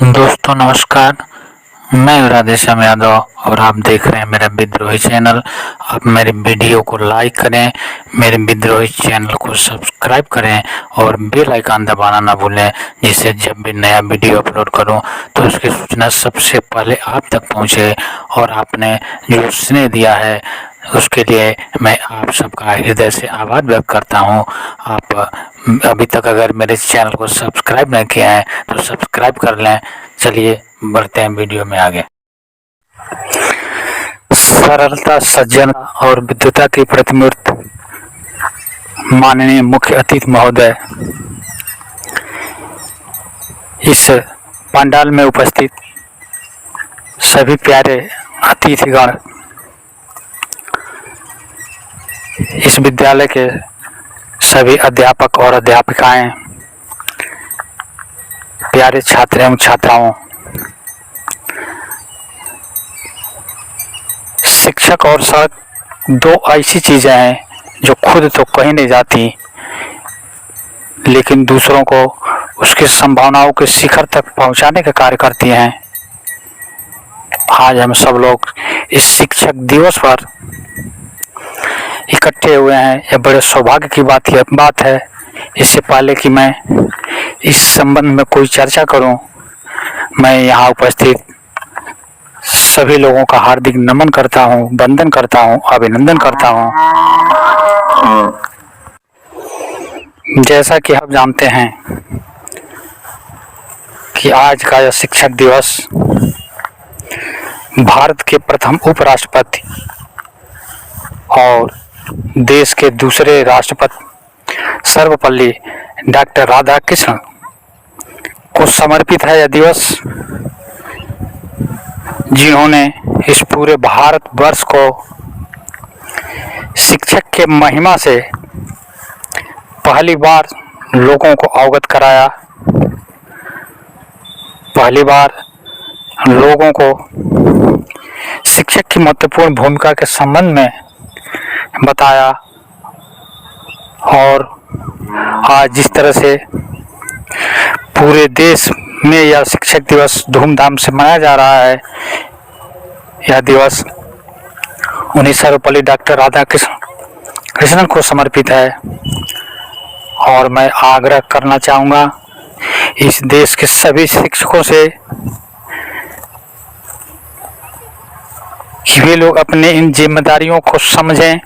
दोस्तों नमस्कार। मैं राधेश्याम यादव और आप देख रहे हैं मेरा विद्रोही चैनल। आप मेरे वीडियो को लाइक करें, मेरे विद्रोही चैनल को सब्सक्राइब करें और बेल आइकन दबाना ना भूलें, जिससे जब भी नया वीडियो अपलोड करूं तो उसकी सूचना सबसे पहले आप तक पहुंचे। और आपने जो स्नेह दिया है उसके लिए मैं आप सबका हृदय से आभार व्यक्त करता हूं। आप अभी तक अगर मेरे चैनल को सब्सक्राइब नहीं किया है तो सब्सक्राइब कर लें। चलिए बढ़ते हैं वीडियो में आगे। सरलता, सज्जन और विद्वता की प्रतिमूर्ति माननीय मुख्य अतिथि महोदय, इस पंडाल में उपस्थित सभी प्यारे अतिथिगण, इस विद्यालय के सभी अध्यापक और अध्यापिकाएं, प्यारे छात्र एवं छात्राओं, शिक्षक और सड़क दो ऐसी चीजें हैं जो खुद तो कहीं नहीं जाती लेकिन दूसरों को उसकी संभावनाओं के शिखर तक पहुंचाने का कार्य करती हैं। आज हम सब लोग इस शिक्षक दिवस पर इकट्ठे हुए हैं, यह बड़े सौभाग्य की बात है। इससे पहले कि मैं इस संबंध में कोई चर्चा करूं, मैं यहाँ उपस्थित सभी लोगों का हार्दिक नमन करता हूं, वंदन करता हूं, अभिनंदन करता हूं। जैसा कि आप जानते हैं कि आज का यह शिक्षक दिवस भारत के प्रथम उपराष्ट्रपति और देश के दूसरे राष्ट्रपति सर्वपल्ली डॉक्टर राधाकृष्ण को समर्पित है। यह दिवस जिन्होंने इस पूरे भारत वर्ष को शिक्षक के महिमा से पहली बार लोगों को अवगत कराया, पहली बार लोगों को शिक्षक की महत्वपूर्ण भूमिका के संबंध में बताया। और आज जिस तरह से पूरे देश में यह शिक्षक दिवस धूमधाम से मनाया जा रहा है, यह दिवस उन्हीं सर्वपल्ली डॉक्टर राधाकृष्णन को समर्पित है। और मैं आग्रह करना चाहूँगा इस देश के सभी शिक्षकों से कि वे लोग अपने इन जिम्मेदारियों को समझें।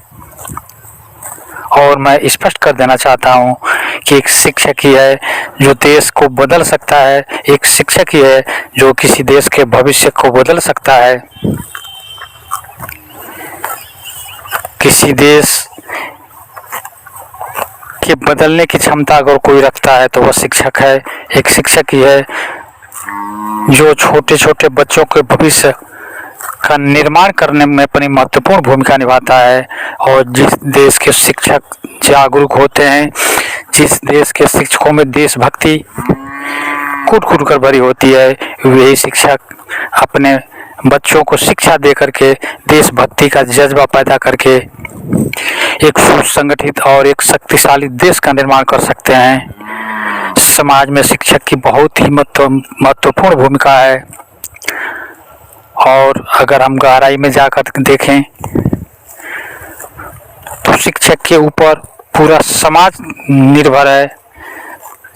और मैं स्पष्ट कर देना चाहता हूं कि एक शिक्षक ही है जो देश को बदल सकता है, एक शिक्षक ही है जो किसी देश के भविष्य को बदल सकता है। किसी देश के बदलने की क्षमता अगर कोई रखता है तो वह शिक्षक है। एक शिक्षक ही है जो छोटे छोटे बच्चों के भविष्य का निर्माण करने में अपनी महत्वपूर्ण भूमिका निभाता है। और जिस देश के शिक्षक जागरूक होते हैं, जिस देश के शिक्षकों में देशभक्ति कूट कर भरी होती है, वही शिक्षक अपने बच्चों को शिक्षा दे करके देशभक्ति का जज्बा पैदा करके एक सुसंगठित और एक शक्तिशाली देश का निर्माण कर सकते हैं। समाज में शिक्षक की बहुत ही महत्वपूर्ण भूमिका है। और अगर हम गहराई में जाकर देखें तो शिक्षक के ऊपर पूरा समाज निर्भर है।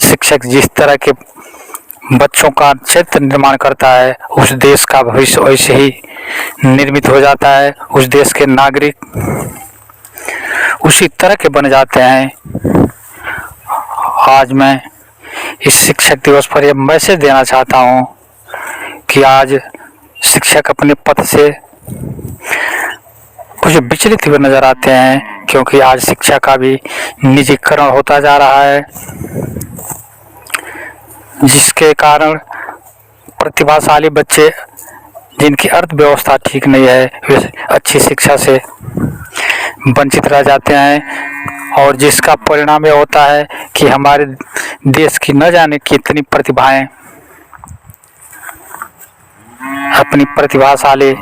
शिक्षक जिस तरह के बच्चों का चरित्र निर्माण करता है, उस देश का भविष्य वैसे ही निर्मित हो जाता है। उस देश के नागरिक उसी तरह के बन जाते हैं। आज मैं इस शिक्षक दिवस पर यह मैसेज देना चाहता हूँ कि आज शिक्षक अपने पद से कुछ विचलित हुए नजर आते हैं, क्योंकि आज शिक्षा का भी निजीकरण होता जा रहा है, जिसके कारण प्रतिभाशाली बच्चे जिनकी अर्थव्यवस्था ठीक नहीं है, वे अच्छी शिक्षा से वंचित रह जाते हैं। और जिसका परिणाम यह होता है कि हमारे देश की न जाने कितनी प्रतिभाएं अपनी प्रतिभाशाली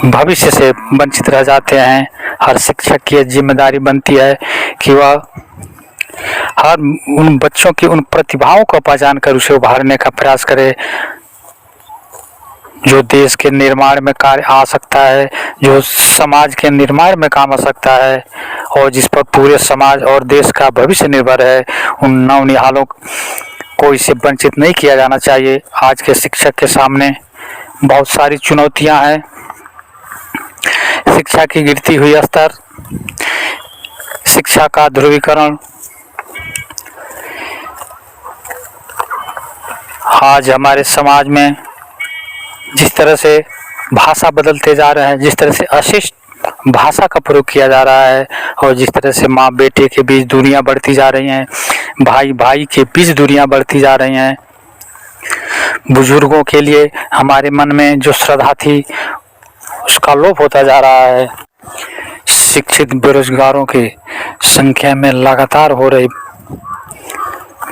भविष्य से वंचित रह जाते हैं। हर शिक्षक की जिम्मेदारी बनती है कि वह हर उन बच्चों की उन प्रतिभाओं को पहचान कर उसे उभारने का प्रयास करे जो देश के निर्माण में कार्य आ सकता है, जो समाज के निर्माण में काम आ सकता है और जिस पर पूरे समाज और देश का भविष्य निर्भर है। उन नवनिहालों को इससे वंचित नहीं किया जाना चाहिए। आज के शिक्षक के सामने बहुत सारी चुनौतियां हैं। शिक्षा की गिरती हुई स्तर, शिक्षा का ध्रुवीकरण, आज हमारे समाज में जिस तरह से भाषा बदलते जा रहे हैं, जिस तरह से अशिष्ट भाषा का प्रयोग किया जा रहा है और जिस तरह से माँ बेटे के बीच दूरियां बढ़ती जा रही हैं, भाई भाई के बीच दूरियां बढ़ती जा रही हैं, बुजुर्गों के लिए हमारे मन में जो श्रद्धा थी उसका लोप होता जा रहा है। शिक्षित बेरोजगारों की संख्या में लगातार हो रही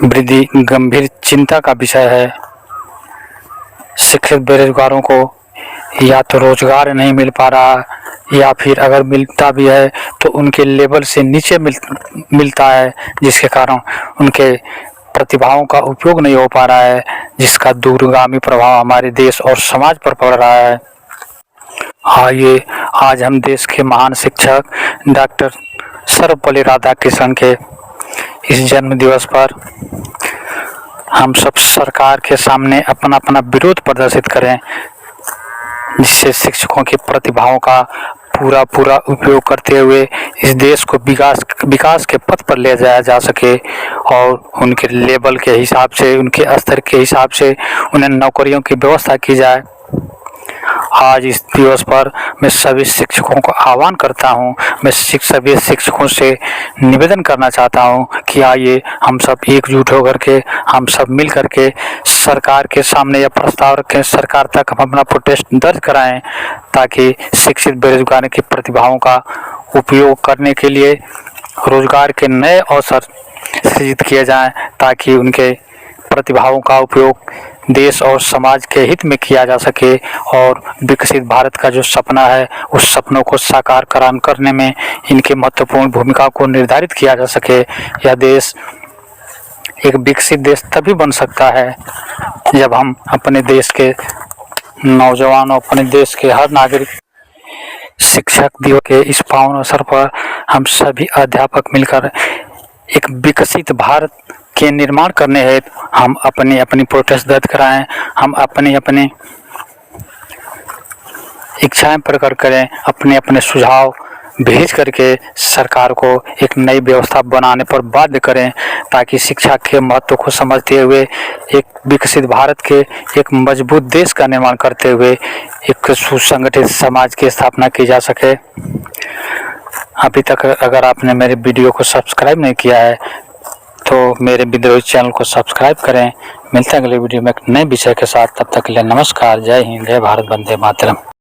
वृद्धि गंभीर चिंता का विषय है। शिक्षित बेरोजगारों को या तो रोजगार नहीं मिल पा रहा या फिर अगर मिलता भी है तो उनके लेवल से नीचे मिलता है, जिसके कारण उनके प्रतिभाओं का उपयोग नहीं हो पा रहा है, जिसका दूरगामी प्रभाव हमारे देश और समाज पर पड़ रहा है। आइए आज हम देश के महान शिक्षक डॉक्टर सर्वपल्ली राधाकृष्णन के इस जन्म दिवस पर हम सब सरकार के सामने अपना अपना विरोध प्रदर्शित करें, जिससे शिक्षकों की प्रतिभाओं का पूरा उपयोग करते हुए इस देश को विकास के पथ पर ले जाया जा सके और उनके लेवल के हिसाब से, उनके स्तर के हिसाब से उन्हें नौकरियों की व्यवस्था की जाए। आज इस दिवस पर मैं सभी शिक्षकों को आह्वान करता हूं, मैं सभी शिक्षकों से निवेदन करना चाहता हूं कि आइए हम सब एकजुट होकर के, हम सब मिल करके सरकार के सामने यह प्रस्ताव रखें, सरकार तक हम अपना प्रोटेस्ट दर्ज कराएं ताकि शिक्षित बेरोजगारों की प्रतिभाओं का उपयोग करने के लिए रोजगार के नए अवसर सृजित किए जाएं, ताकि उनके प्रतिभाओं का उपयोग देश और समाज के हित में किया जा सके और विकसित भारत का जो सपना है उस सपनों को साकार करने में इनकी महत्वपूर्ण भूमिका को निर्धारित किया जा सके। यह देश एक विकसित देश तभी बन सकता है जब हम अपने देश के नौजवानों, अपने देश के हर नागरिक शिक्षक दिवस के इस पावन अवसर पर हम सभी अध्यापक मिलकर एक विकसित भारत के निर्माण करने हेतु हम अपनी प्रोटेस्ट दर्ज कराएं, हम अपनी इच्छाएं प्रकट करें, अपने सुझाव भेज करके सरकार को एक नई व्यवस्था बनाने पर बाध्य करें, ताकि शिक्षा के महत्व को समझते हुए एक विकसित भारत के, एक मजबूत देश का निर्माण करते हुए एक सुसंगठित समाज की स्थापना की जा सके। अभी तक अगर आपने मेरे वीडियो को सब्सक्राइब नहीं किया है तो मेरे विद्रोही चैनल को सब्सक्राइब करें। मिलते हैं अगले वीडियो में एक नए विषय के साथ, तब तक के लिए नमस्कार, जय हिंद, जय भारत, वंदे मातरम।